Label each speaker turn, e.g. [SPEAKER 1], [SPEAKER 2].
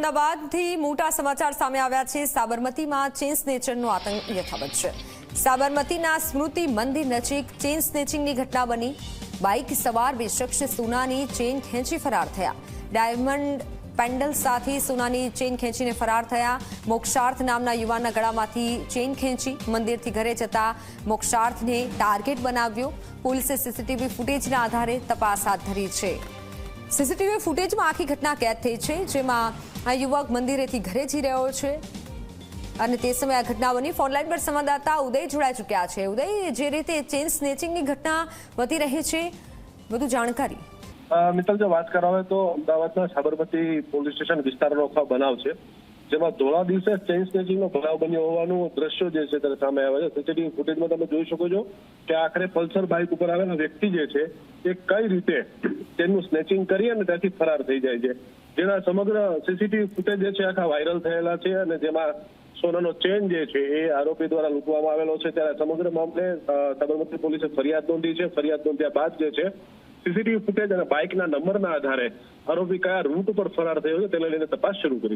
[SPEAKER 1] અમદાવાદથી મોટા સમાચાર સામે આવ્યા છે। સાબરમતીમાં ચેઇન સ્નેચરનો આતંક યથાવત છે। સાબરમતીના સ્મૃતિ મંદિર નજીક ચેઇન સ્નેચિંગની ઘટના બની। બાઇક સવાર બે શખ્સે સોનાની ચેઇન ખેંચી ફરાર થયા। ડાયમંડ પેન્ડલ સાથે સોનાની ચેઇન ખેંચીને ફરાર થયા। મોક્ષાર્થ નામના યુવાનના ગળામાંથી ચેઇન ખેંચી મંદિરથી ઘરે જતા મોક્ષાર્થને ટાર્ગેટ બનાવ્યો। પોલીસે સીસીટીવી ફૂટેજના આધારે તપાસ હાથ ધરી છે। સીસીટીવી ફૂટેજમાં આખી ઘટના કેદ થઈ છે, જેમાં આ યુવક મંદિરેથી ઘરે જઈ રહ્યો છે અને તે સમયે આ ઘટના બની। ફોનલાઈન પર સંવાદદાતા ઉદય જોડાઈ ચૂક્યા છે। ઉદય, જે રીતે ચેઇન સ્નેચિંગની ઘટના વધી રહી છે, વધુ જાણકારી।
[SPEAKER 2] મિત્તલ, જો વાત કરાવે તો અમદાવાદના સાબરમતી પોલીસ સ્ટેશન વિસ્તારનો બનાવ છે, જેમાં ધોળા દિવસે ચેઇન સ્નેચિંગનો બનાવ બન્યો હોવાનું દ્રશ્યો જે છે ત્યારે સામે આવે છે। સીસીટીવી ફૂટેજમાં તમે જોઈ શકો છો કે આખરે પલ્સર બાઇક ઉપર આવેલા વ્યક્તિ જે છે એ કઈ રીતે તેનું સ્નેચિંગ કરી અને ત્યાંથી ફરાર થઈ જાય છે, જેના સમગ્ર સીસીટીવી ફૂટેજ જે છે આખા વાયરલ થયેલા છે અને જેમાં સોનાનો ચેન જે છે એ આરોપી દ્વારા લૂંટવામાં આવેલો છે। ત્યારે સમગ્ર મામલે સાબરમતી પોલીસે ફરિયાદ નોંધી છે। ફરિયાદ નોંધ્યા બાદ જે છે સીસીટીવી ફૂટેજ અને બાઇકના નંબરના આધારે આરોપી કયા રૂટ ઉપર ફરાર થયો છે તેને લઈને તપાસ શરૂ કરી છે।